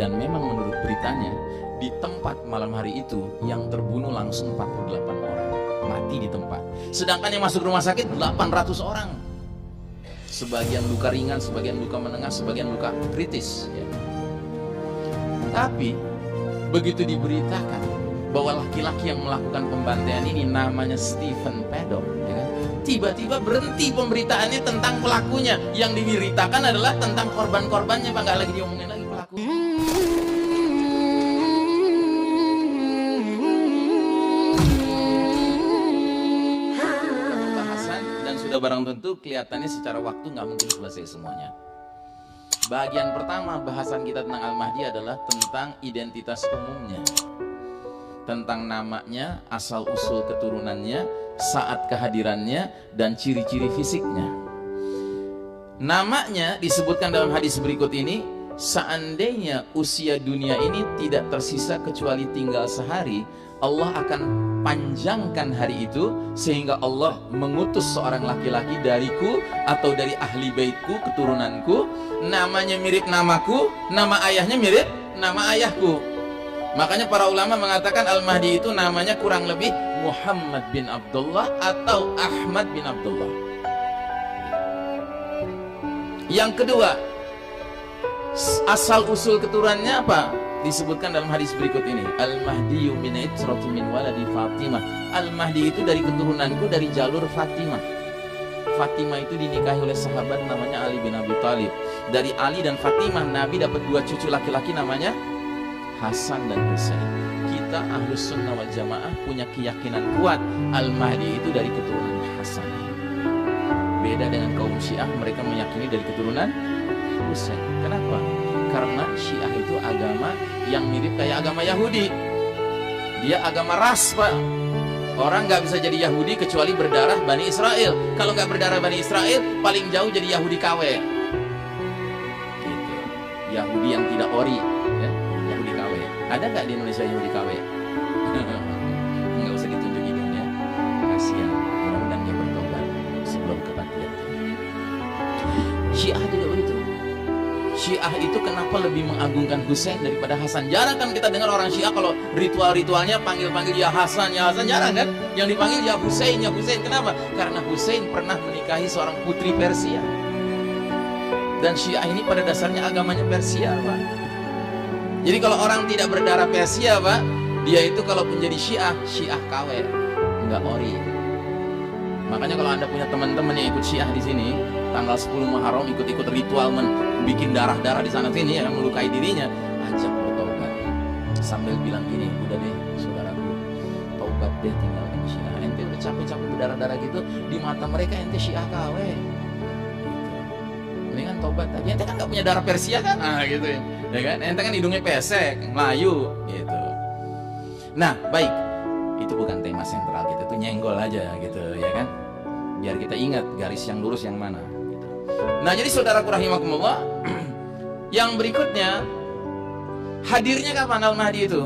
Dan memang menurut beritanya, di tempat malam hari itu yang terbunuh langsung 48 orang, mati di tempat. Sedangkan yang masuk rumah sakit 800 orang. Sebagian luka ringan, sebagian luka menengah, sebagian luka kritis ya. Tapi begitu diberitakan bahwa laki-laki yang melakukan pembantaian ini namanya Stephen Paddock ya kan? Tiba-tiba berhenti pemberitaannya tentang pelakunya. Yang diberitakan adalah tentang korban-korbannya, Pak. Nggak lagi diomongin lagi pelaku. Bahasan, dan sudah barang tentu kelihatannya secara waktu nggak mungkin selesai semuanya. Bagian pertama bahasan kita tentang Al-Mahdi adalah tentang identitas umumnya, tentang namanya, asal-usul keturunannya, saat kehadirannya, dan ciri-ciri fisiknya. Namanya disebutkan dalam hadis berikut ini, seandainya usia dunia ini tidak tersisa kecuali tinggal sehari, Allah akan panjangkan hari itu sehingga Allah mengutus seorang laki-laki dariku atau dari ahli baitku, keturunanku, namanya mirip namaku, nama ayahnya mirip nama ayahku. Makanya para ulama mengatakan Al-Mahdi itu namanya kurang lebih Muhammad bin Abdullah atau Ahmad bin Abdullah. Yang kedua, asal usul keturunannya apa? Disebutkan dalam hadis berikut ini, Al-Mahdi min itrati min waladi Fatimah. Al-Mahdi itu dari keturunanku, dari jalur Fatimah. Fatimah itu dinikahi oleh sahabat namanya Ali bin Abi Thalib. Dari Ali dan Fatimah Nabi dapat dua cucu laki-laki namanya Hasan dan Husain. Kita Ahlus Sunnah wal Jamaah punya keyakinan kuat Al-Mahdi itu dari keturunan Hasan. Beda dengan kaum Syiah, mereka meyakini dari keturunan Husain. Kenapa? Karena Syiah itu agama yang mirip kayak agama Yahudi. Dia agama ras, Pak. Orang nggak bisa jadi Yahudi kecuali berdarah Bani Israel. Kalau nggak berdarah Bani Israel, paling jauh jadi Yahudi KW. Gitu. Yahudi yang tidak ori, ya? Yahudi KW. Ada nggak di Indonesia Yahudi KW? Nggak usah ditunjuk hidungnya. Kasihan. Mudah-mudahan dia bertobat sebelum kematian. Syiah juga begitu. Syiah itu kenapa lebih mengagungkan Husain daripada Hasan? Jarang kan kita dengar orang Syiah kalau ritual-ritualnya panggil-panggil ya Hasan, jarang kan? Yang dipanggil ya Husain, ya Husain. Kenapa? Karena Husain pernah menikahi seorang putri Persia. Dan Syiah ini pada dasarnya agamanya Persia, Pak. Jadi kalau orang tidak berdarah Persia, Pak, dia itu kalau menjadi Syiah KW, enggak ori. Makanya kalau Anda punya teman-teman yang ikut Syiah di sini, tanggal 10 Muharram ikut-ikut ritual bikin darah-darah di sana sini yang melukai dirinya, ajak bertobat. Sambil bilang gini, udah deh saudaraku, tobat deh, tinggalkan Syiah. Ente udah capek-capek berdarah-darah gitu, di mata mereka ente Syiah KW. Gitu. Mendingan tobat aja. Ente kan gak punya darah Persia kan? Gitu ya. Ya kan? Ente kan hidungnya pesek, Melayu gitu. Nah, baik. Itu bukan tema sentral kita, itu nyenggol aja gitu, ya kan? Biar kita ingat garis yang lurus yang mana gitu. Nah, jadi saudaraku rahimakumullah, yang berikutnya, hadirnya kapan Al-Mahdi itu?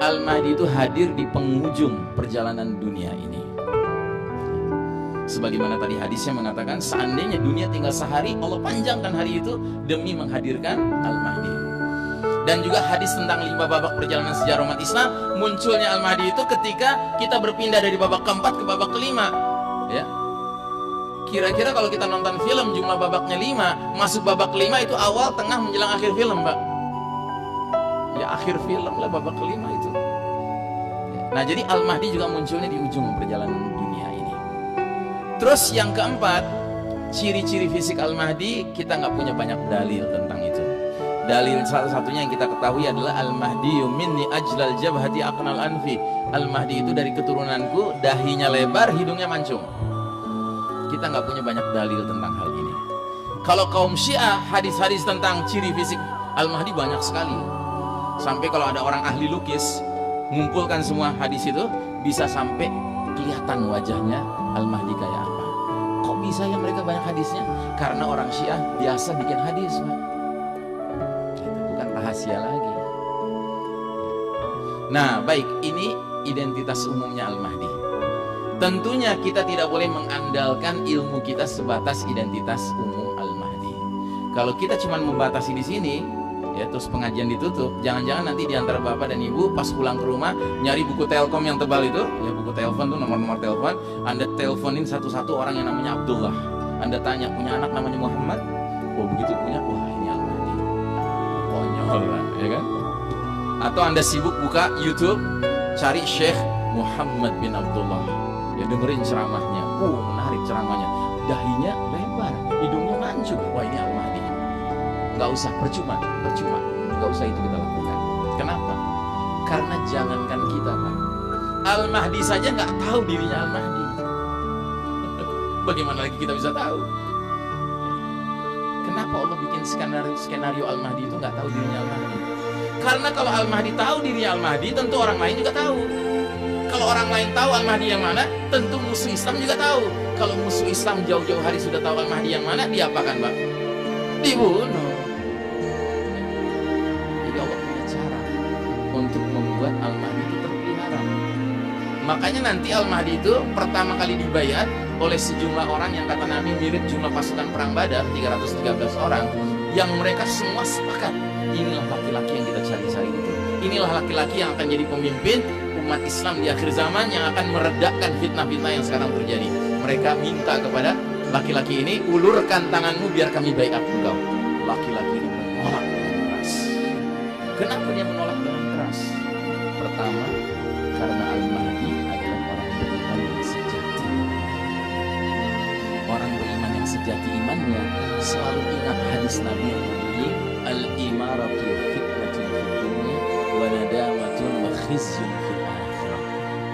Al-Mahdi itu hadir di penghujung perjalanan dunia ini. Sebagaimana tadi hadisnya mengatakan, seandainya dunia tinggal sehari, Allah panjangkan hari itu demi menghadirkan Al-Mahdi. Dan juga hadis tentang 5 babak perjalanan sejarah umat Islam, munculnya Al-Mahdi itu ketika kita berpindah dari babak keempat ke babak kelima. Ya. Kira-kira kalau kita nonton film jumlah babaknya 5, masuk babak kelima itu awal, tengah, menjelang akhir film, Pak. Ya akhir film lah babak kelima itu. Nah, jadi Al-Mahdi juga munculnya di ujung perjalanan dunia ini. Terus yang keempat, ciri-ciri fisik Al-Mahdi, kita nggak punya banyak dalil tentang itu. Dalil salah satunya yang kita ketahui adalah Al-Mahdi minni ajlal jabhati aqnal anfi. Al-Mahdi itu dari keturunanku, dahinya lebar, hidungnya mancung. Kita nggak punya banyak dalil tentang hal ini. Kalau kaum Syiah, hadis-hadis tentang ciri fisik Al-Mahdi banyak sekali. Sampai kalau ada orang ahli lukis mengumpulkan semua hadis itu, bisa sampai kelihatan wajahnya Al-Mahdi kayak apa. Kok bisa ya mereka banyak hadisnya? Karena orang Syiah biasa bikin hadis, Pak. Itu bukan rahasia lagi. Nah, baik, ini identitas umumnya Al-Mahdi. Tentunya kita tidak boleh mengandalkan ilmu kita sebatas identitas umum Al-Mahdi. Kalau kita cuma membatasi di sini, ya, terus pengajian ditutup, jangan-jangan nanti diantara bapak dan ibu pas pulang ke rumah nyari buku Telkom yang tebal itu, ya buku telepon tuh nomor-nomor telepon, Anda teleponin satu-satu orang yang namanya Abdullah. Anda tanya, punya anak namanya Muhammad? Oh begitu punya, wah ini Al-Mahdi. Konyol lah, ya kan? Atau Anda sibuk buka YouTube, cari Syekh Muhammad bin Abdullah, ya dengerin ceramahnya, menarik ceramahnya, dahinya lebar, hidungnya mancung, wah ini Al-Mahdi. Nggak usah, percuma, nggak usah itu kita lakukan. Kenapa? Karena jangankan kita, Pak, Al-Mahdi saja nggak tahu dirinya Al-Mahdi. Bagaimana lagi kita bisa tahu? Kenapa Allah bikin skenario Al-Mahdi itu nggak tahu dirinya Al-Mahdi? Karena kalau Al-Mahdi tahu dirinya Al-Mahdi, tentu orang lain juga tahu. Kalau orang lain tahu Al-Mahdi yang mana, tentu musuh Islam juga tahu. Kalau musuh Islam jauh-jauh hari sudah tahu Al-Mahdi yang mana, diapakan, Pak? Dibunuh. Untuk membuat Al-Mahdi itu terpelihara. Makanya nanti Al-Mahdi itu pertama kali dibayat oleh sejumlah orang yang kata Nabi mirip jumlah pasukan perang Badar, 313 orang, yang mereka semua sepakat, inilah laki-laki yang kita cari-cari itu. Inilah laki-laki yang akan jadi pemimpin umat Islam di akhir zaman, yang akan meredakan fitnah-fitnah yang sekarang terjadi. Mereka minta kepada laki-laki ini, ulurkan tanganmu biar kami bayat engkau. Laki-laki ini menolak dengan keras. Kenapa dia menolak dengan keras? Pertama, karena Al-Mahdi adalah orang beriman yang sejati. Orang beriman yang sejati imannya selalu ingat hadis Nabi yang berbunyi, al-imaratu fitnatun fid dunya wa nadamatun wa khizyun fil akhirah.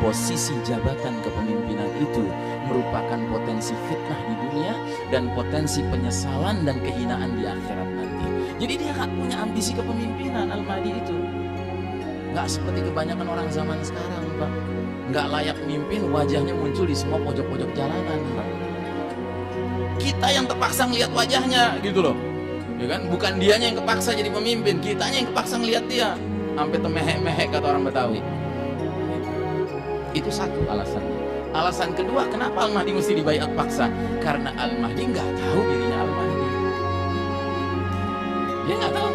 Posisi jabatan kepemimpinan itu merupakan potensi fitnah di dunia dan potensi penyesalan dan kehinaan di akhirat nanti. Jadi dia nggak punya ambisi kepemimpinan. Al-Mahdi itu nggak seperti kebanyakan orang zaman sekarang, Pak. Nggak layak mimpin, wajahnya muncul di semua pojok-pojok jalanan, Pak. Kita yang terpaksa ngelihat wajahnya, gitu loh, ya kan? Bukan dianya yang kepaksa jadi pemimpin, kitanya yang kepaksa ngelihat dia, sampai temehek-mehek kata orang Betawi. Itu satu alasannya. Alasan kedua, kenapa Al-Mahdi mesti dibayat paksa? Karena Al-Mahdi nggak tahu dirinya Al-Mahdi. Dia nggak tahu.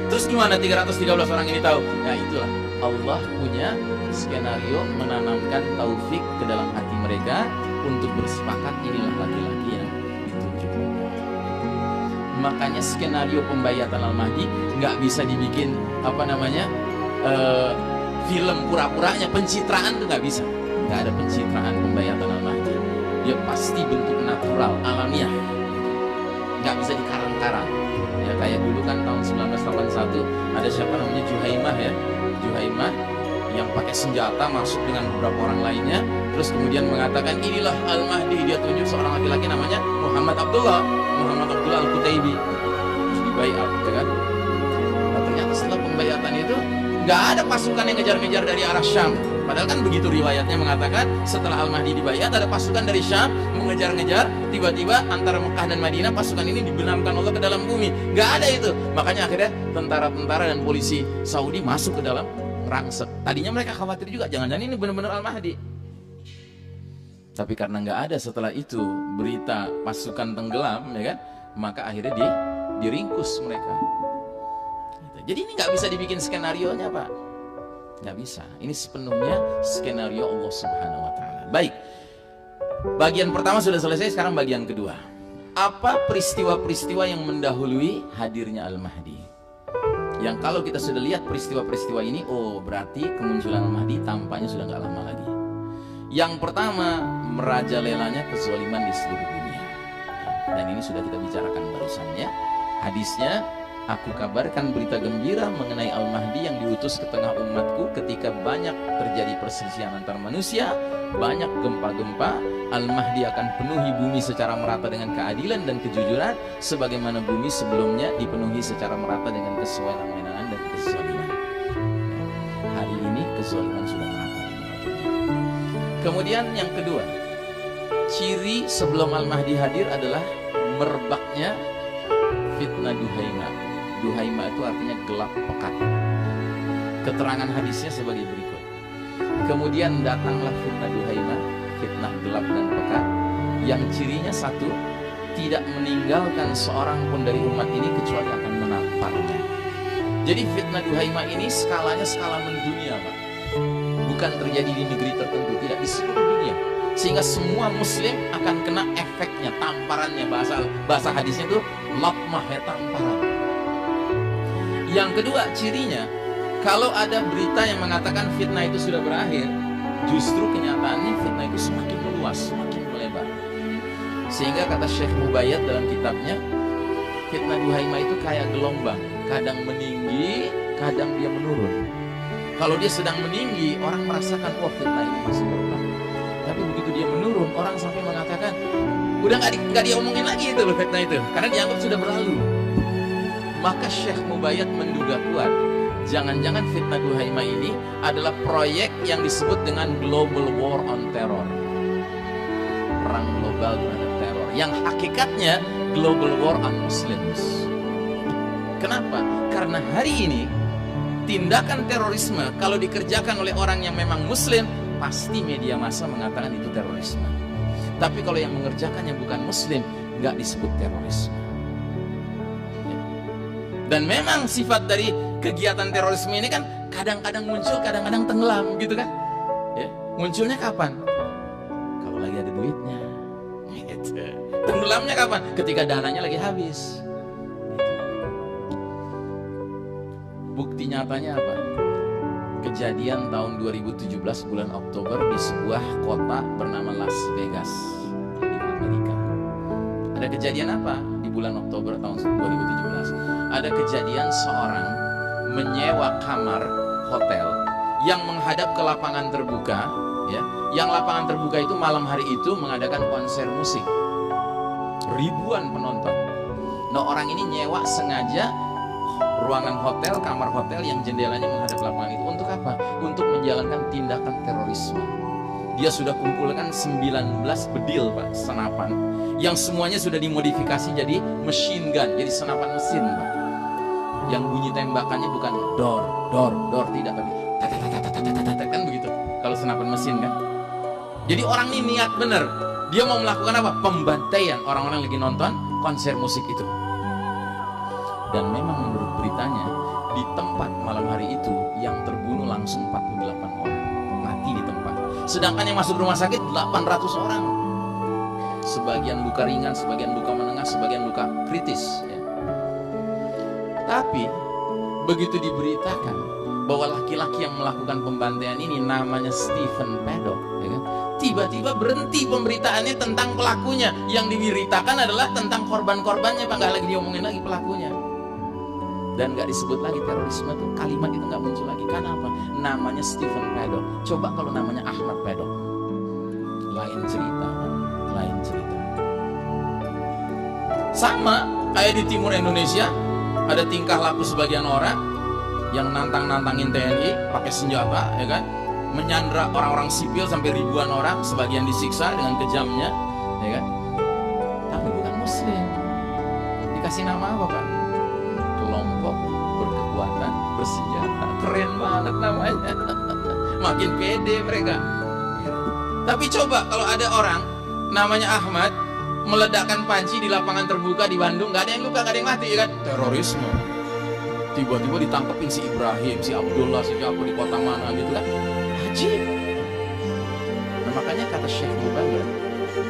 Terus gimana 313 orang ini tahu? Nah itulah, Allah punya skenario menanamkan taufik ke dalam hati mereka untuk bersepakat inilah laki-laki yang ditunjuk. Makanya skenario pembayatan Al-Mahdi nggak bisa dibikin film pura-puranya, pencitraan tuh nggak bisa. Nggak ada pencitraan pembayatan Al-Mahdi. Dia pasti bentuk natural, alamiah, nggak bisa dikarang-karang. Ya kayak dulu kan tahun 1981 ada siapa namanya Juhaimah, ya, Juhaimah yang pakai senjata masuk dengan beberapa orang lainnya, terus kemudian mengatakan inilah Al-Mahdi. Dia tunjuk seorang laki-laki namanya Muhammad Abdullah Al-Qutaibi, terus dibayat, ya kan? Nah, ternyata setelah pembayatan itu nggak ada pasukan yang ngejar-ngejar dari arah Syam. Padahal kan begitu riwayatnya mengatakan setelah Al-Mahdi dibayat ada pasukan dari Syam mengejar-ngejar, tiba-tiba antara Mekah dan Madinah pasukan ini dibenamkan Allah ke dalam bumi. Nggak ada itu. Makanya akhirnya tentara-tentara dan polisi Saudi masuk ke dalam rangsek. Tadinya mereka khawatir juga, jangan-jangan ini benar-benar Al-Mahdi. Tapi karena nggak ada setelah itu berita pasukan tenggelam, ya kan, maka akhirnya diringkus mereka. Jadi ini nggak bisa dibikin skenarionya, Pak. Nggak bisa. Ini sepenuhnya skenario Allah Subhanahu wa Ta'ala. Baik, bagian pertama sudah selesai, sekarang bagian kedua. Apa peristiwa-peristiwa yang mendahului hadirnya Al-Mahdi? Yang kalau kita sudah lihat peristiwa-peristiwa ini, oh berarti kemunculan Al-Mahdi tampaknya sudah nggak lama lagi. Yang pertama, merajalelanya kezaliman di seluruh dunia. Dan ini sudah kita bicarakan barusan, ya. Hadisnya, aku kabarkan berita gembira mengenai Al-Mahdi yang diutus ke tengah umatku ketika banyak terjadi perselisihan antar manusia, banyak gempa-gempa. Al-Mahdi akan penuhi bumi secara merata dengan keadilan dan kejujuran, sebagaimana bumi sebelumnya dipenuhi secara merata dengan kesewenang-wenangan dan kezaliman. Hari ini kezaliman sudah merata. Kemudian yang kedua, ciri sebelum Al-Mahdi hadir adalah merebaknya fitnah Duhaimah. Duhaimah itu artinya gelap pekat. Keterangan hadisnya sebagai berikut. Kemudian datanglah fitnah Duhaimah, fitnah gelap dan pekat, yang cirinya satu, tidak meninggalkan seorang pun dari umat ini kecuali akan menampar dampaknya. Jadi fitnah Duhaimah ini skalanya skala mendunia, Pak. Bukan terjadi di negeri tertentu, tidak, di seluruh dunia. Sehingga semua muslim akan kena efeknya, tamparannya. Bahasa hadisnya itu latmah, ya, tamparan. Yang kedua, cirinya, kalau ada berita yang mengatakan fitnah itu sudah berakhir, justru kenyataannya fitnah itu semakin meluas, semakin melebar. Sehingga kata Syekh Mubayyad dalam kitabnya, fitnah Duhaimah itu kayak gelombang, kadang meninggi, kadang dia menurun. Kalau dia sedang meninggi, orang merasakan, wah, fitnah ini masih berulang. Tapi begitu dia menurun, orang sampai mengatakan, udah nggak diomongin lagi itu loh fitnah itu, karena dianggap sudah berlalu. Maka Syekh Mubayyad menduga kuat, jangan-jangan fitnah Duhaimah ini adalah proyek yang disebut dengan Global War on Terror, perang global terhadap teror, yang hakikatnya Global War on Muslims. Kenapa? Karena hari ini tindakan terorisme kalau dikerjakan oleh orang yang memang muslim, pasti media massa mengatakan itu terorisme. Tapi kalau yang mengerjakannya bukan muslim, nggak disebut terorisme. Dan memang sifat dari kegiatan terorisme ini kan kadang-kadang muncul, kadang-kadang tenggelam, gitu kan? Ya. Munculnya kapan? Kalau lagi ada duitnya. Gitu. Tenggelamnya kapan? Ketika dananya lagi habis. Bukti nyatanya apa? Kejadian tahun 2017 bulan Oktober di sebuah kota bernama Las Vegas di Amerika. Ada kejadian apa di bulan Oktober tahun 2017? Ada kejadian seorang menyewa kamar hotel yang menghadap ke lapangan terbuka, ya. Yang lapangan terbuka itu malam hari itu mengadakan konser musik. Ribuan penonton. Nah, orang ini nyewa sengaja ruangan hotel, kamar hotel yang jendelanya menghadap lapangan itu. Untuk apa? Untuk menjalankan tindakan terorisme. Dia sudah kumpulkan 19 bedil, Pak, senapan, yang semuanya sudah dimodifikasi jadi machine gun, jadi senapan mesin, Pak. Yang bunyi tembakannya bukan dor, tidak, tapi tatatatatatatatatat, kan begitu. Kalau senapan mesin kan. Jadi orang ini niat bener. Dia mau melakukan apa? Pembantaian orang-orang lagi nonton konser musik itu. Dan memang menurut beritanya, di tempat malam hari itu yang terbunuh langsung 48 orang, mati di tempat. Sedangkan yang masuk rumah sakit 800 orang. Sebagian luka ringan, sebagian luka menengah, sebagian luka kritis, ya. Tapi begitu diberitakan bahwa laki-laki yang melakukan pembantaian ini namanya Stephen Paddock, ya kan? Tiba-tiba berhenti pemberitaannya tentang pelakunya. Yang diberitakan adalah tentang korban-korbannya, Pak. Nggak lagi diomongin lagi pelakunya. Dan nggak disebut lagi terorisme tuh, kalimat itu nggak muncul lagi. Karena apa? Namanya Stephen Paddock. Coba kalau namanya Ahmad Paddock, lain cerita, lain cerita. Sama kayak di timur Indonesia, ada tingkah laku sebagian orang yang nantangin TNI pakai senjata, ya kan, menyandra orang-orang sipil sampai ribuan orang, sebagian disiksa dengan kejamnya, ya kan. Tapi bukan muslim. Dikasih nama apa, Pak? Kelompok berkekuatan bersenjata. Keren banget namanya. Makin pede mereka. Tapi coba kalau ada orang namanya Ahmad meledakkan panci di lapangan terbuka di Bandung, nggak ada yang luka, nggak ada yang mati, ya kan? Terorisme. Tiba-tiba ditangkepin si Ibrahim, si Abdullah, si siapa di kota mana gitu kan? Ajib. Nah, makanya kata Syekh Mubayyad,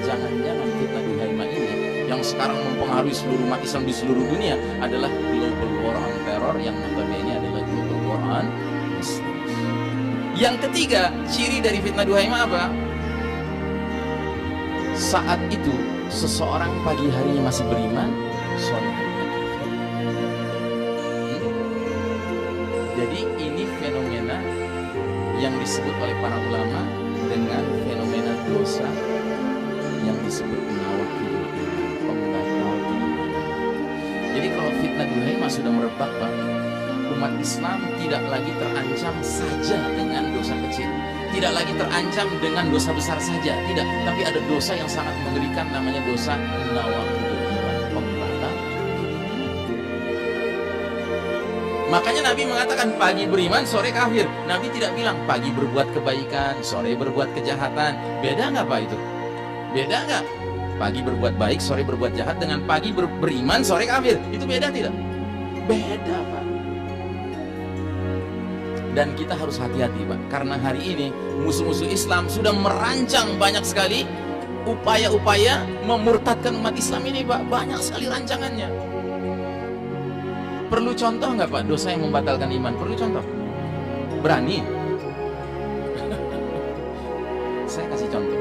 jangan-jangan fitnah Duhaimah ini yang sekarang mempengaruhi seluruh umat Islam di seluruh dunia adalah Global War on Terror, yang notabene adalah Global War on Muslims. Yang ketiga, ciri dari fitnah Duhaimah apa? Saat itu seseorang pagi harinya masih beriman, sore harinya kafir. Jadi ini fenomena yang disebut oleh para ulama dengan fenomena dosa yang disebut nawaqidul iman, pembatal keimanan. Jadi kalau fitnah Duhaimah sudah merebak, Pak, umat Islam tidak lagi terancam saja dengan dosa kecil, tidak lagi terancam dengan dosa besar saja, tidak, tapi ada dosa yang sangat mengerikan, namanya dosa nawaqidul iman, pembatal. Makanya Nabi mengatakan pagi beriman, sore kafir. Nabi tidak bilang pagi berbuat kebaikan, sore berbuat kejahatan. Beda nggak, Pak, itu? Beda nggak? Pagi berbuat baik, sore berbuat jahat, dengan pagi beriman, sore kafir. Itu beda tidak? Beda, Pak. Dan kita harus hati-hati, Pak, karena hari ini musuh-musuh Islam sudah merancang banyak sekali upaya-upaya memurtadkan umat Islam ini, Pak. Banyak sekali rancangannya. Perlu contoh nggak, Pak, dosa yang membatalkan iman? Perlu contoh? Berani? Saya kasih contoh.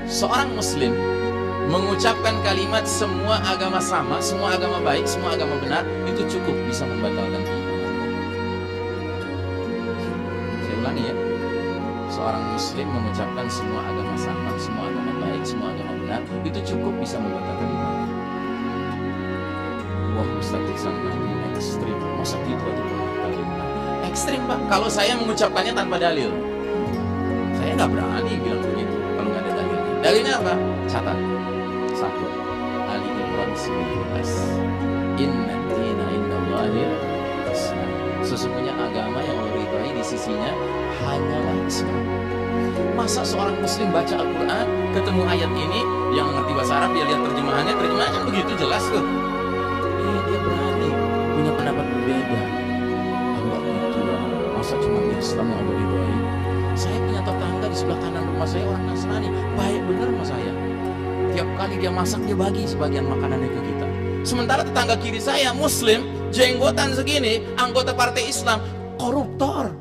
Seorang muslim mengucapkan kalimat semua agama sama, semua agama baik, semua agama benar, itu cukup bisa membatalkan iman. Saya ulangi ya. Seorang muslim mengucapkan semua agama sama, semua agama baik, semua agama benar, itu cukup bisa membatalkan iman. Wah, Ustaz Iksan ekstrim. Masa gitu aja membatalkan iman? Ekstrim, Pak. Kalau saya mengucapkannya tanpa dalil, saya nggak berani bilang begitu kalau nggak ada dalil. Dalilnya apa? Catat. 1 Ali Imran 19. Inna dina indallahil Islam. Sesungguhnya agama yang Allah ridhai di sisinya hanyalah Islam. Masa seorang muslim baca Al-Quran, ketemu ayat ini, dia ngerti bahasa Arab, dia lihat terjemahannya kan begitu jelas tuh. Dia berani punya pendapat berbeda. Enggak gitu lah. Masa cuma Islam yang Allah ridhai? Saya punya tetangga di sebelah kanan rumah saya orang Nasrani, baik bener sama saya. Tiap kali dia masak, dia bagi sebagian makanannya ke kita. Sementara tetangga kiri saya muslim, jenggotan segini, anggota partai Islam, koruptor.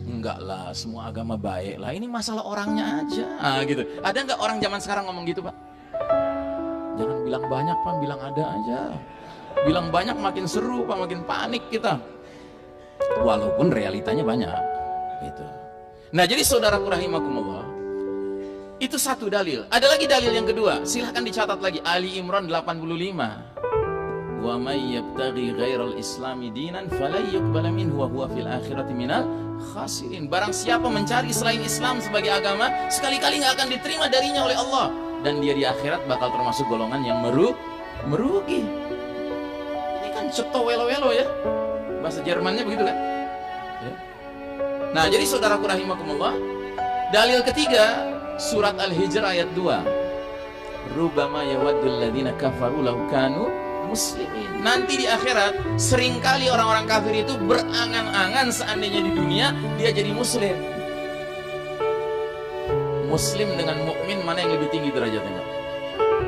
Enggak lah, semua agama baik lah, ini masalah orangnya aja. Gitu. Ada nggak orang zaman sekarang ngomong gitu, Pak? Jangan bilang banyak, Pak, bilang ada aja. Bilang banyak makin seru, Pak, makin panik kita. Walaupun realitanya banyak gitu. Nah, jadi saudaraku rahimakumullah, itu satu dalil. Ada lagi dalil yang kedua, silahkan dicatat lagi, Ali Imran 85. Wa may yabtaghi ghairal islami dinan fala yuqbala minhu wa huwa fil akhirati minal khasirin. Barang siapa mencari selain Islam sebagai agama, sekali-kali nggak akan diterima darinya oleh Allah, dan dia di akhirat bakal termasuk golongan yang merugi. Ini kan ceto welo-welo ya, bahasa Jermannya begitu kan ya? Nah, jadi saudaraku rahimakumullah, dalil ketiga surat Al-Hijr ayat 2. Rubama yawaddul ladzina kafaru law kanu muslimin. Nanti di akhirat seringkali orang-orang kafir itu berangan-angan seandainya di dunia dia jadi muslim. Muslim dengan mukmin mana yang lebih tinggi derajatnya?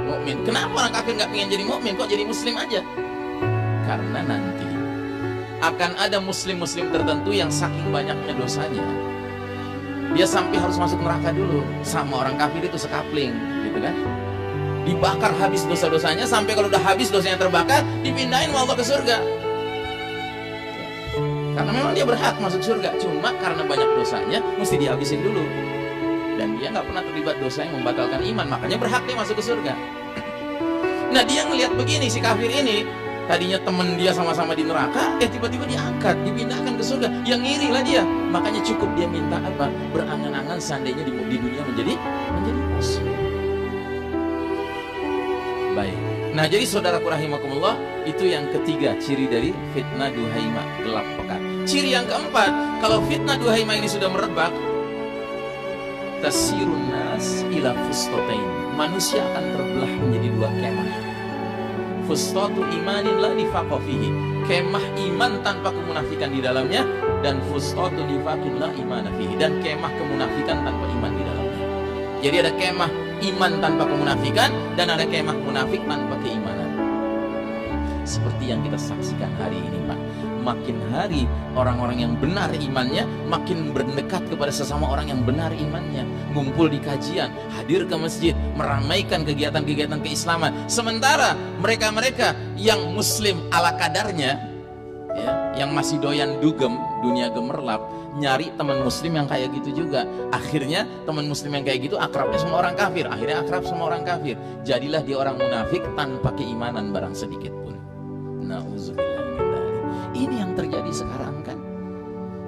Mukmin. Kenapa orang kafir nggak pengen jadi mukmin, kok jadi muslim aja? Karena nanti akan ada muslim-muslim tertentu yang saking banyaknya dosanya, dia sampai harus masuk neraka dulu. Sama orang kafir itu sekapling, gitu kan? Dibakar habis dosa-dosanya, sampai kalau udah habis dosanya terbakar, dipindahin sama Allah ke surga. Karena memang dia berhak masuk surga, cuma karena banyak dosanya mesti dihabisin dulu. Dan dia nggak pernah terlibat dosa yang membatalkan iman, makanya berhak dia masuk ke surga. Nah, dia ngelihat begini, si kafir ini tadinya temen dia sama-sama di neraka, tiba-tiba diangkat, dipindahkan ke surga. Yang ngiri lah dia. Makanya cukup dia minta apa? Berangan-angan seandainya di dunia menjadi muslim. Baik. Nah, jadi saudaraku rahimakumullah, itu yang ketiga ciri dari fitnah duhaimah, gelap pekat. Ciri yang keempat, kalau fitnah duhaimah ini sudah merebak, tasirun nas ila fustotain. Manusia akan terbelah menjadi dua kemah. Fustatu imanin la nifaqo fihi, kemah iman tanpa kemunafikan di dalamnya, dan fustatu nifaqin la imana fihi, dan kemah kemunafikan tanpa iman di dalamnya. Jadi ada kemah iman tanpa kemunafikan, dan ada kemah munafik tanpa keimanan. Seperti yang kita saksikan hari ini, Pak. Makin hari orang-orang yang benar imannya makin berdekat kepada sesama orang yang benar imannya, ngumpul di kajian, hadir ke masjid, meramaikan kegiatan-kegiatan keislaman. Sementara mereka-mereka yang muslim ala kadarnya, ya, yang masih doyan dugem, dunia gemerlap, nyari teman muslim yang kayak gitu juga. Akhirnya teman muslim yang kayak gitu akrabnya sama orang kafir, akhirnya akrab sama orang kafir. Jadilah dia orang munafik tanpa keimanan barang sedikit pun. Nauzubillah. Ini yang terjadi sekarang kan.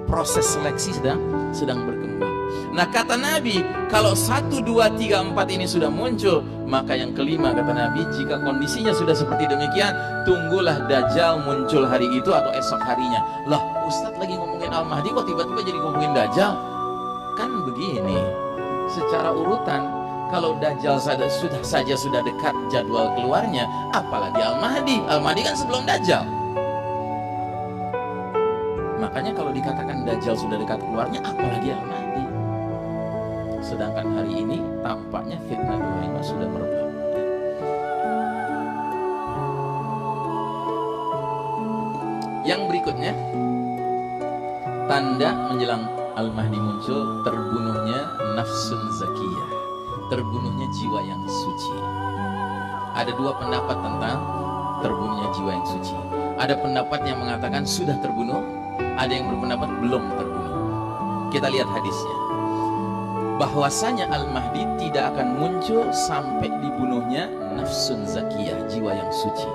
Proses seleksi sedang berkembang. Nah, kata Nabi, kalau 1, 2, 3, 4 ini sudah muncul, maka yang kelima kata Nabi, jika kondisinya sudah seperti demikian, tunggulah Dajjal muncul hari itu atau esok harinya. Loh, Ustadz lagi ngomongin Al-Mahdi kok tiba-tiba jadi ngomongin Dajjal? Kan begini, secara urutan, kalau Dajjal sudah dekat jadwal keluarnya, apalagi Al-Mahdi. Al-Mahdi kan sebelum Dajjal. Makanya kalau dikatakan Dajjal sudah dekat keluarnya, apalagi Al-Mahdi. Sedangkan hari ini tampaknya fitnah 25 sudah merebak. Yang berikutnya, tanda menjelang Al-Mahdi muncul, terbunuhnya nafsun zakiyah, terbunuhnya jiwa yang suci. Ada dua pendapat tentang terbunuhnya jiwa yang suci. Ada pendapat yang mengatakan sudah terbunuh, ada yang berpendapat belum terbunuh. Kita lihat hadisnya. Bahwasanya Al-Mahdi tidak akan muncul sampai dibunuhnya nafsun zakiyah, jiwa yang suci.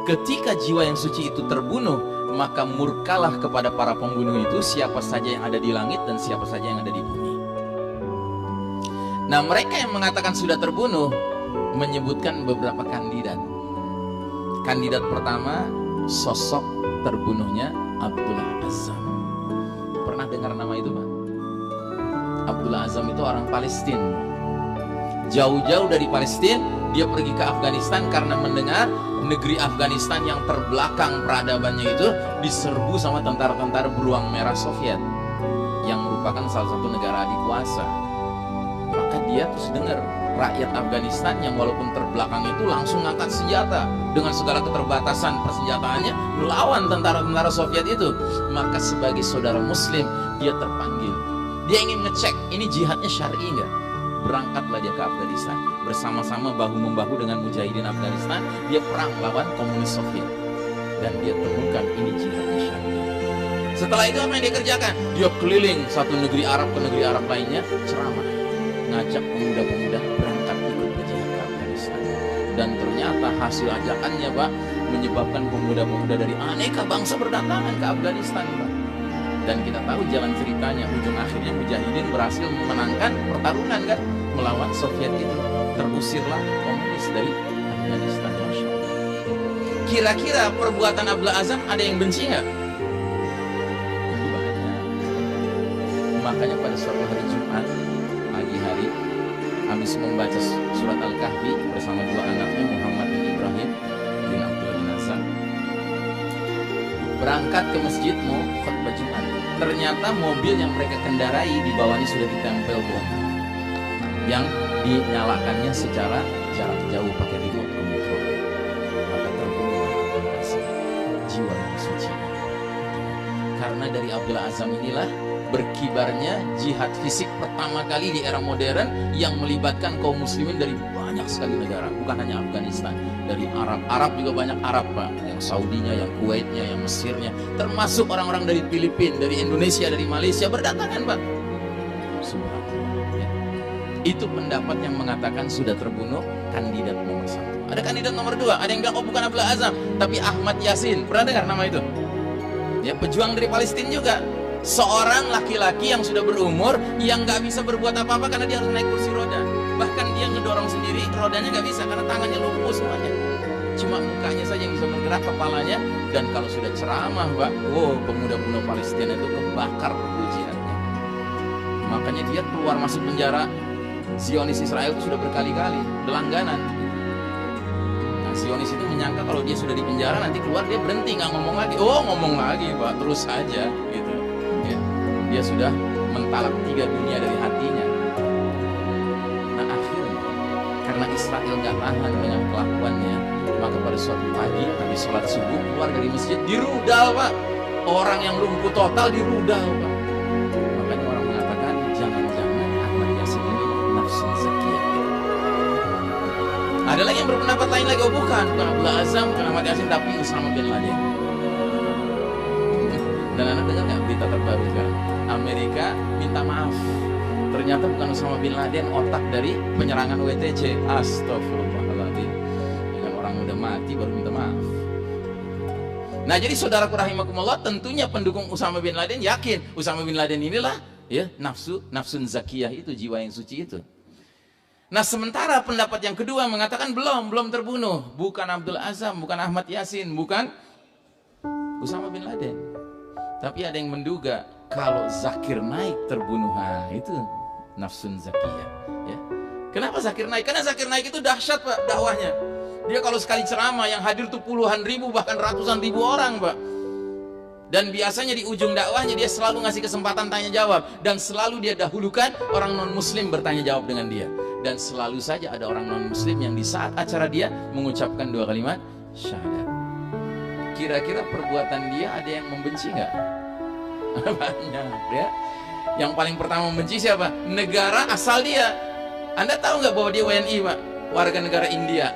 Ketika jiwa yang suci itu terbunuh, maka murkalah kepada para pembunuh itu siapa saja yang ada di langit dan siapa saja yang ada di bumi. Nah, mereka yang mengatakan sudah terbunuh menyebutkan beberapa kandidat. Kandidat pertama, sosok terbunuhnya Abdullah Azzam. Pernah dengar nama itu, Pak? Abdullah Azzam itu orang Palestina. Jauh-jauh dari Palestina dia pergi ke Afghanistan karena mendengar negeri Afghanistan yang terbelakang peradabannya itu diserbu sama tentara-tentara beruang merah Soviet yang merupakan salah satu negara adikuasa. Maka dia terus dengar rakyat Afghanistan yang walaupun terbelakang itu langsung angkat senjata dengan segala keterbatasan persenjataannya melawan tentara-tentara Soviet itu. Maka sebagai saudara Muslim dia terpanggil. Dia ingin ngecek ini jihadnya syar'i enggak. Berangkatlah dia ke Afghanistan bersama-sama bahu-membahu dengan mujahidin Afghanistan. Dia perang lawan komunis Soviet dan dia temukan ini jihadnya syar'i. Setelah itu apa yang dia kerjakan? Dia keliling satu negeri Arab ke negeri Arab lainnya, ceramah, ngajak pemuda-pemuda berangkat ikut ke jihad ke Afghanistan. Dan ternyata hasil ajakannya, Pak, menyebabkan pemuda-pemuda dari aneka bangsa berdatangan ke Afghanistan, Pak. Dan kita tahu jalan ceritanya, ujung akhirnya mujahidin berhasil memenangkan pertarungan kan melawan Soviet itu. Terusirlah komunis dari Afghanistan. Masya Allah. Kira-kira perbuatan Abdullah Azzam ada yang benci nggak? Banyak. Makanya pada suatu hari Jumat pagi hari, habis membaca surat Al-Kahfi bersama dua anaknya Muhammad dan Ibrahim bin Abdullah bin Hasan, berangkat ke masjid mau khutbah Jumat. Ternyata mobil yang mereka kendarai di bawahnya sudah ditempel bom yang dinyalakannya secara jarak jauh pakai remote control. Maka terbunuh jiwa yang suci. Karena dari Abdullah Azzam inilah berkibarnya jihad fisik pertama kali di era modern yang melibatkan kaum muslimin dari banyak sekali negara, bukan hanya Afghanistan, dari Arab juga banyak Arab, Pak, yang Saudinya, yang Kuwaitnya, yang Mesirnya, termasuk orang-orang dari Filipina, dari Indonesia, dari Malaysia berdatangan, Pak. Subhanallah. Ya. Itu pendapat yang mengatakan sudah terbunuh kandidat nomor 1. Ada kandidat nomor 2, ada yang bilang oh bukan Abdullah Azzam, tapi Ahmad Yasin. Pernah dengar nama itu? Ya, pejuang dari Palestina juga. Seorang laki-laki yang sudah berumur yang nggak bisa berbuat apa-apa karena dia harus naik kursi roda. Bahkan dia ngedorong sendiri, rodanya nggak bisa karena tangannya lumpuh semuanya. Cuma mukanya saja yang bisa bergerak, kepalanya. Dan kalau sudah ceramah, Pak, pemuda-pemuda Palestina itu kebakar jihadnya. Makanya dia keluar masuk penjara Zionis Israel itu sudah berkali-kali, berlangganan. Nah, Zionis itu menyangka kalau dia sudah di penjara nanti keluar dia berhenti, nggak ngomong lagi. Ngomong lagi, Pak, terus saja gitu. Ya. Dia sudah mentalak 3 dunia dari hatinya. Nah, akhirnya karena Israel nggak tahan dengan kelakuannya, maka pada suatu pagi habis sholat subuh keluar dari masjid dirudal, Pak. Orang yang lumpuh total dirudal, Pak. Makanya orang mengatakan jangan-jangan Ahmad Yasin ini nafsun zakiyah. Ada lagi yang berpendapat lain lagi, bukan Abdullah Azzam, bukan Ahmad Yasin, tapi Usama bin Laden. Dan Anda dengar nggak berita terbaru sekarang? Amerika minta maaf. Ternyata bukan Usama bin Laden otak dari penyerangan WTC. Astagfirullahaladzim. Dengan orang udah mati baru minta maaf. Nah, jadi saudaraku rahimakumullah, tentunya pendukung Usama bin Laden yakin Usama bin Laden inilah ya nafsun zakiyah itu, jiwa yang suci itu. Nah, sementara pendapat yang kedua mengatakan belum terbunuh. Bukan Abdullah Azzam, bukan Ahmad Yasin, bukan Usama bin Laden. Tapi ada yang menduga kalau Zakir Naik terbunuh, itu nafsun zakiyah. Ya. Kenapa Zakir Naik? Karena Zakir Naik itu dahsyat, Pak, dakwahnya. Dia kalau sekali ceramah yang hadir tuh puluhan ribu bahkan ratusan ribu orang, Pak. Dan biasanya di ujung dakwahnya dia selalu ngasih kesempatan tanya jawab, dan selalu dia dahulukan orang non muslim bertanya jawab dengan dia. Dan selalu saja ada orang non muslim yang di saat acara dia mengucapkan 2 kalimat syahadat. Kira-kira perbuatan dia ada yang membenci nggak? Banyak ya. Yang paling pertama membenci siapa? Negara asal dia. Anda tahu nggak bahwa dia WNI, Pak? Warga negara India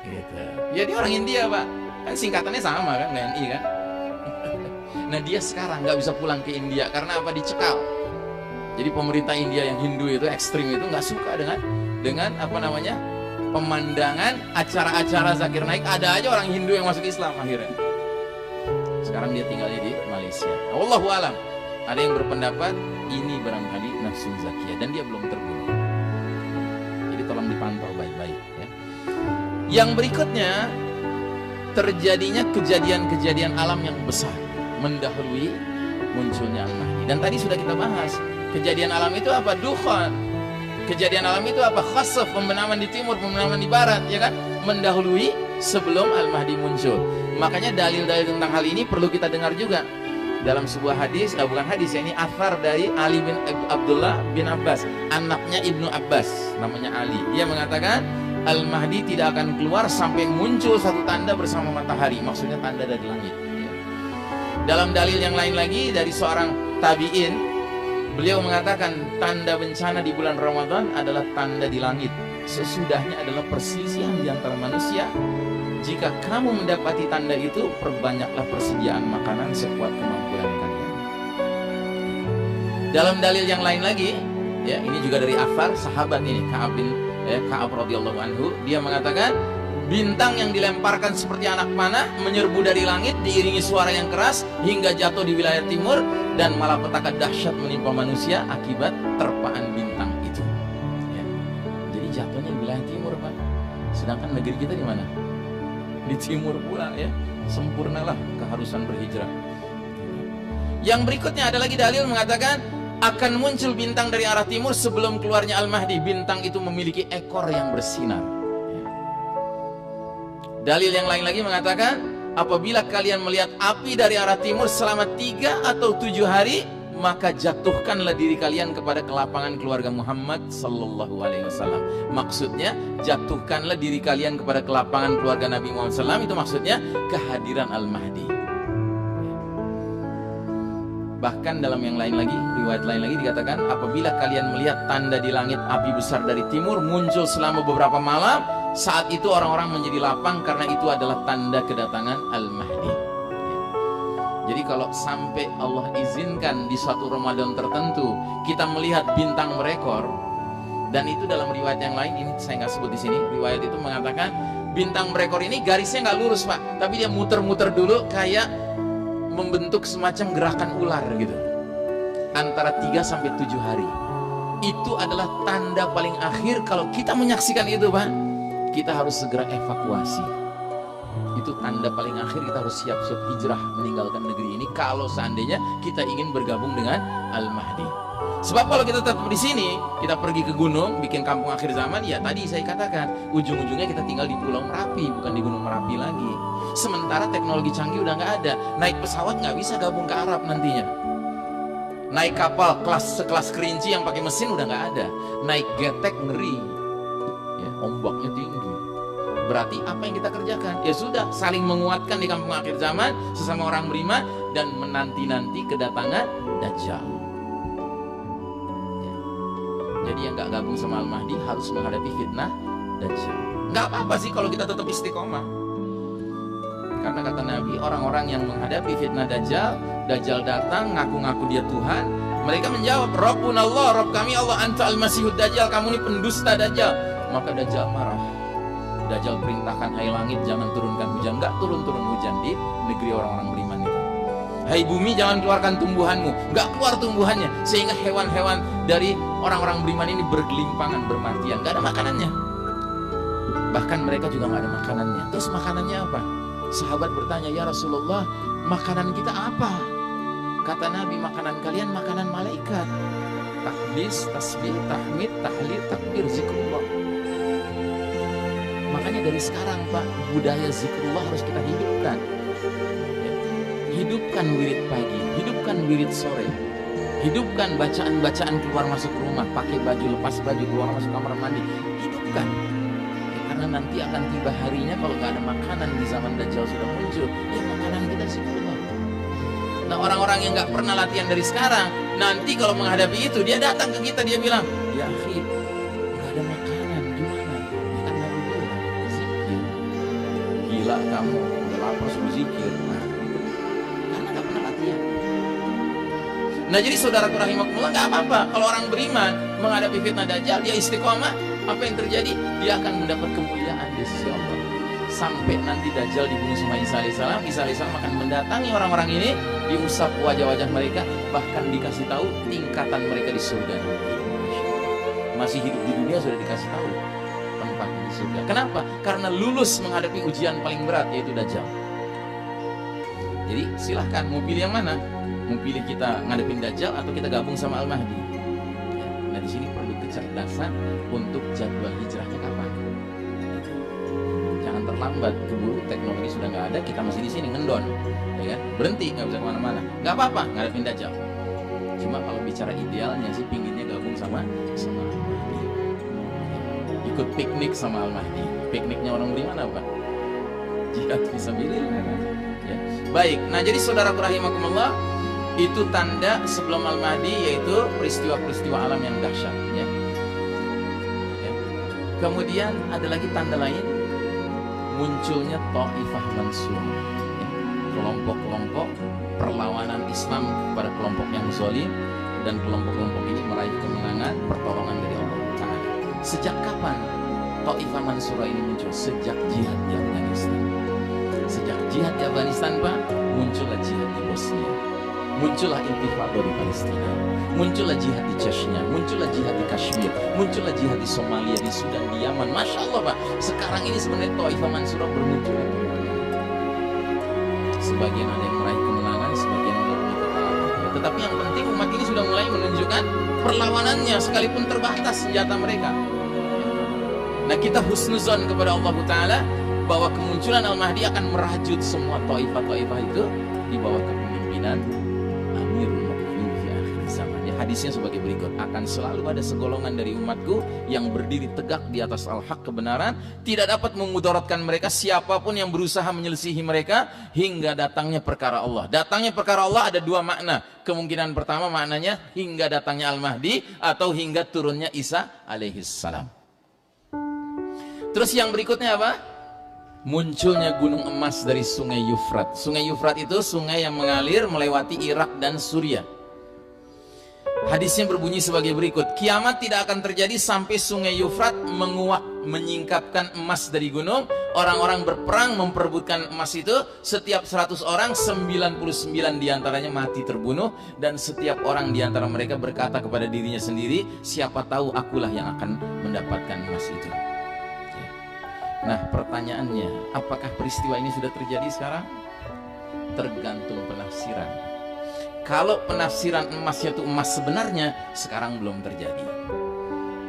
gitu. Ya dia orang India, Pak. Kan singkatannya sama kan, WNI kan. Nah dia sekarang nggak bisa pulang ke India karena apa? Dicekal. Jadi pemerintah India yang Hindu itu ekstrim itu nggak suka dengan apa namanya, pemandangan acara-acara Zakir Naik. Ada aja orang Hindu yang masuk Islam akhirnya. Sekarang dia tinggalnya di Malaysia. Wallahu alam. Ada yang berpendapat ini barangkali nafsu zakiyah dan dia belum terbunuh. Jadi tolong dipantau baik-baik ya. Yang berikutnya, terjadinya kejadian-kejadian alam yang besar mendahului munculnya Al-Mahdi. Dan tadi sudah kita bahas, kejadian alam itu apa? Dukhan. Kejadian alam itu apa? Khasaf, pembenaman di timur, pembenaman di barat, ya kan? Mendahului sebelum Al-Mahdi muncul. Makanya dalil-dalil tentang hal ini perlu kita dengar juga. Dalam sebuah hadis, bukan hadis ya, ini athar dari Ali bin Abdullah bin Abbas, anaknya Ibnu Abbas, namanya Ali. Dia mengatakan Al-Mahdi tidak akan keluar sampai muncul satu tanda bersama matahari. Maksudnya tanda dari langit ya. Dalam dalil yang lain lagi dari seorang tabi'in, beliau mengatakan tanda bencana di bulan Ramadan adalah tanda di langit. Sesudahnya adalah perselisihan di antara manusia. Jika kamu mendapati tanda itu, perbanyaklah persediaan makanan sekuat kemampuan kalian. Dalam dalil yang lain lagi, ya ini juga dari athar sahabat ini Ka'ab radhiyallahu anhu, dia mengatakan bintang yang dilemparkan seperti anak panah menyerbu dari langit diiringi suara yang keras hingga jatuh di wilayah timur, dan malapetaka dahsyat menimpa manusia akibat terpaan bintang itu. Ya. Jadi jatuhnya di wilayah timur, Pak. Sedangkan negeri kita di mana? Di timur pula ya. Sempurnalah keharusan berhijrah. Yang berikutnya ada lagi dalil mengatakan akan muncul bintang dari arah timur sebelum keluarnya Al-Mahdi. Bintang itu memiliki ekor yang bersinar. Dalil yang lain lagi mengatakan apabila kalian melihat api dari arah timur selama 3 atau 7 hari, maka jatuhkanlah diri kalian kepada kelapangan keluarga Muhammad sallallahu alaihi wasallam. Maksudnya jatuhkanlah diri kalian kepada kelapangan keluarga Nabi Muhammad SAW, itu maksudnya kehadiran Al-Mahdi. Bahkan dalam yang lain lagi, riwayat lain lagi dikatakan apabila kalian melihat tanda di langit api besar dari timur muncul selama beberapa malam, saat itu orang-orang menjadi lapang karena itu adalah tanda kedatangan Al-Mahdi. Jadi kalau sampai Allah izinkan di suatu Ramadan tertentu kita melihat bintang berekor, dan itu dalam riwayat yang lain, ini saya nggak sebut di sini, riwayat itu mengatakan bintang berekor ini garisnya nggak lurus, Pak, tapi dia muter-muter dulu kayak membentuk semacam gerakan ular gitu, antara 3 sampai 7 hari. Itu adalah tanda paling akhir. Kalau kita menyaksikan itu, Pak, kita harus segera evakuasi. Itu tanda paling akhir, kita harus siap-siap hijrah meninggalkan negeri ini kalau seandainya kita ingin bergabung dengan Al-Mahdi. Sebab kalau kita tetap di sini, kita pergi ke gunung, bikin kampung akhir zaman, ya tadi saya katakan, ujung-ujungnya kita tinggal di Pulau Merapi, bukan di Gunung Merapi lagi. Sementara teknologi canggih udah nggak ada, naik pesawat nggak bisa gabung ke Arab nantinya. Naik kapal sekelas Kerinci yang pakai mesin udah nggak ada. Naik getek ngeri, ya, ombaknya tinggi. Berarti apa yang kita kerjakan? Ya sudah, saling menguatkan di kampung akhir zaman sesama orang beriman dan menanti-nanti kedatangan Dajjal. Ya. Jadi yang nggak gabung sama Al-Mahdi harus menghadapi fitnah Dajjal. Nggak apa-apa sih kalau kita tetap istiqomah. Karena kata Nabi, orang-orang yang menghadapi fitnah Dajjal, Dajjal datang ngaku-ngaku dia Tuhan, mereka menjawab, Rabbunallah, Rabb kami Allah, anta al-masihud Dajjal, kamu ini pendusta Dajjal. Maka Dajjal marah. Dajjal perintahkan, hai langit jangan turunkan hujan. Nggak turun-turun hujan di negeri orang-orang beriman itu. Hai bumi jangan keluarkan tumbuhanmu. Nggak keluar tumbuhannya, sehingga hewan-hewan dari orang-orang beriman ini bergelimpangan, bermatian, nggak ada makanannya. Bahkan mereka juga nggak ada makanannya. Terus makanannya apa? Sahabat bertanya, ya Rasulullah, makanan kita apa? Kata Nabi, makanan kalian makanan malaikat. Takdis, tasbih, tahmid, tahlil, takbir, zikrullah. Makanya dari sekarang, Pak, budaya zikrullah harus kita hidupkan. Hidupkan hidupkan wirid pagi, hidupkan wirid sore, hidupkan bacaan-bacaan keluar masuk rumah, pakai baju, lepas baju, keluar masuk kamar mandi, hidupkan. Karena nanti akan tiba harinya kalau nggak ada makanan di zaman Dajjal sudah muncul, ya makanan kita sih keluar. Nah, orang-orang yang nggak pernah latihan dari sekarang, nanti kalau menghadapi itu, dia datang ke kita, dia bilang, ya akhi, nggak ada makanan, gimana? Ya kan Nabi bilang, zikir. Gila kamu, udah lapar suruh zikir. Nah, itu. Karena nggak pernah latihan. Nah, jadi saudaraku rahimakumullah, nggak apa-apa kalau orang beriman menghadapi fitnah Dajjal, dia istiqomah, apa yang terjadi? Dia akan mendapat kemuliaan di sisi Allah. Sampai nanti Dajjal dibunuh sama Isa alaihissalam, Isa alaihissalam akan mendatangi orang-orang ini, diusap wajah-wajah mereka, bahkan dikasih tahu tingkatan mereka di surga. Masih hidup di dunia sudah dikasih tahu tempat di surga. Kenapa? Karena lulus menghadapi ujian paling berat, yaitu Dajjal. Jadi silahkan mau pilih yang mana? Mau pilih kita ngadepin Dajjal atau kita gabung sama Al-Mahdi? Ya, nah di sini perlu kecerdasan untuk jadwal hijrahnya kapan. Jangan terlambat, keburu teknologi sudah nggak ada, kita masih di sini ngendon, ya kan? Berhenti, nggak bisa kemana-mana. Nggak apa-apa ngadepin Dajjal. Cuma kalau bicara idealnya sih pinginnya gabung sama Al-Mahdi. Ikut piknik sama Al-Mahdi. Pikniknya orang beriman apa? Jihad fisabilillah. Ya. Baik, nah jadi saudaraku rahimakumullah, itu tanda sebelum Al-Mahdi, yaitu peristiwa-peristiwa alam yang dahsyat, ya. Ya. Kemudian ada lagi tanda lain, munculnya Taifah Mansur, ya. Kelompok-kelompok perlawanan Islam kepada kelompok yang zalim, dan kelompok-kelompok ini meraih kemenangan, pertolongan dari Allah Ta'ala. Sejak kapan Taifah Mansura ini muncul? Sejak jihad di Afghanistan. Sejak jihad di Afghanistan, Pak, muncullah jihad di Bosnia, muncullah intifada di Palestina, muncullah jihad di Chechnya, muncullah jihad di Kashmir, muncullah jihad di Somalia, di Sudan, di Yaman. Masya Allah, Pak, sekarang ini sebenarnya Taifah Mansura bermunculan. Sebagian ada yang meraih kemenangan, sebagian ada yang kekalahan. Tetapi yang penting umat ini sudah mulai menunjukkan perlawanannya, sekalipun terbatas senjata mereka. Nah, kita husnuzon kepada Allah Ta'ala bahwa kemunculan Al-Mahdi akan merajut semua Taifah-Taifah itu di bawah kepemimpinan Amirul Mukminin fi akhir zaman. Ya, hadisnya sebagai berikut: akan selalu ada segolongan dari umatku yang berdiri tegak di atas al-haq, kebenaran, tidak dapat memudaratkan mereka siapapun yang berusaha menyelisihi mereka hingga datangnya perkara Allah. Datangnya perkara Allah ada dua makna. Kemungkinan pertama maknanya hingga datangnya Al-Mahdi atau hingga turunnya Isa alaihissalam. Terus yang berikutnya apa? Munculnya gunung emas dari sungai Yufrat. Sungai Yufrat itu sungai yang mengalir melewati Irak dan Suriah. Hadisnya berbunyi sebagai berikut: kiamat tidak akan terjadi sampai sungai Yufrat menguap, menyingkapkan emas dari gunung. Orang-orang berperang memperebutkan emas itu. Setiap 100 orang, 99 diantaranya mati terbunuh. Dan setiap orang diantara mereka berkata kepada dirinya sendiri, siapa tahu akulah yang akan mendapatkan emas itu. Nah, pertanyaannya, apakah peristiwa ini sudah terjadi sekarang? Tergantung penafsiran. Kalau penafsiran emasnya itu emas sebenarnya, sekarang belum terjadi.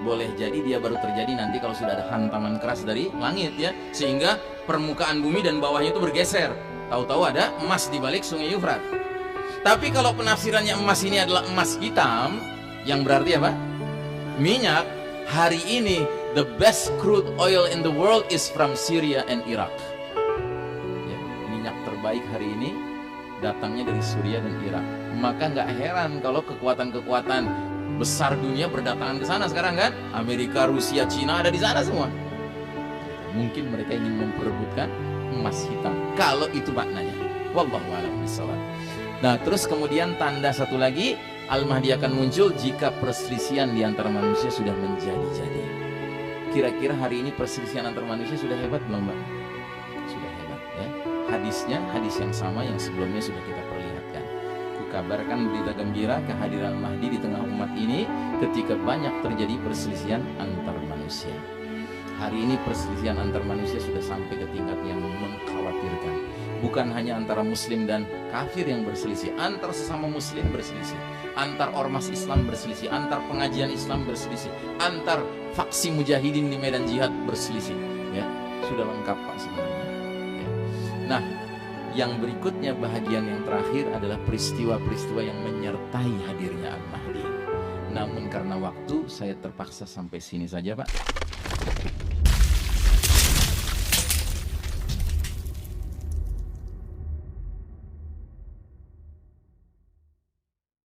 Boleh jadi dia baru terjadi nanti kalau sudah ada hantaman keras dari langit, ya, sehingga permukaan bumi dan bawahnya itu bergeser. Tahu-tahu ada emas di balik sungai Yufrat. Tapi kalau penafsirannya emas ini adalah emas hitam, yang berarti apa? Minyak. Hari ini the best crude oil in the world is from Syria and Iraq. Ya, minyak terbaik hari ini datangnya dari Suriah dan Irak. Maka nggak heran kalau kekuatan-kekuatan besar dunia berdatangan ke sana sekarang, kan? Amerika, Rusia, Cina ada di sana semua. Mungkin mereka ingin memperebutkan emas hitam. Kalau itu maknanya. Wallahu a'lam bishawab. Nah, terus kemudian tanda satu lagi, Al-Mahdi akan muncul jika perselisihan di antara manusia sudah menjadi-jadi. Kira-kira hari ini perselisihan antar manusia sudah hebat belum, Mbak? Sudah hebat, ya. Hadisnya hadis yang sama yang sebelumnya sudah kita perlihatkan. Kukabarkan berita gembira kehadiran Al-Mahdi di tengah umat ini ketika banyak terjadi perselisihan antar manusia. Hari ini perselisihan antar manusia sudah sampai ke tingkat yang mengkhawatirkan. Bukan hanya antara muslim dan kafir yang berselisih, antar sesama muslim berselisih, antar ormas Islam berselisih, antar pengajian Islam berselisih, antar faksi mujahidin di medan jihad berselisih. Ya, sudah lengkap, Pak, sebenarnya. Ya. Nah, Yang berikutnya, bahagian yang terakhir adalah peristiwa-peristiwa yang menyertai hadirnya Al-Mahdi. Namun karena waktu, saya terpaksa sampai sini saja, Pak.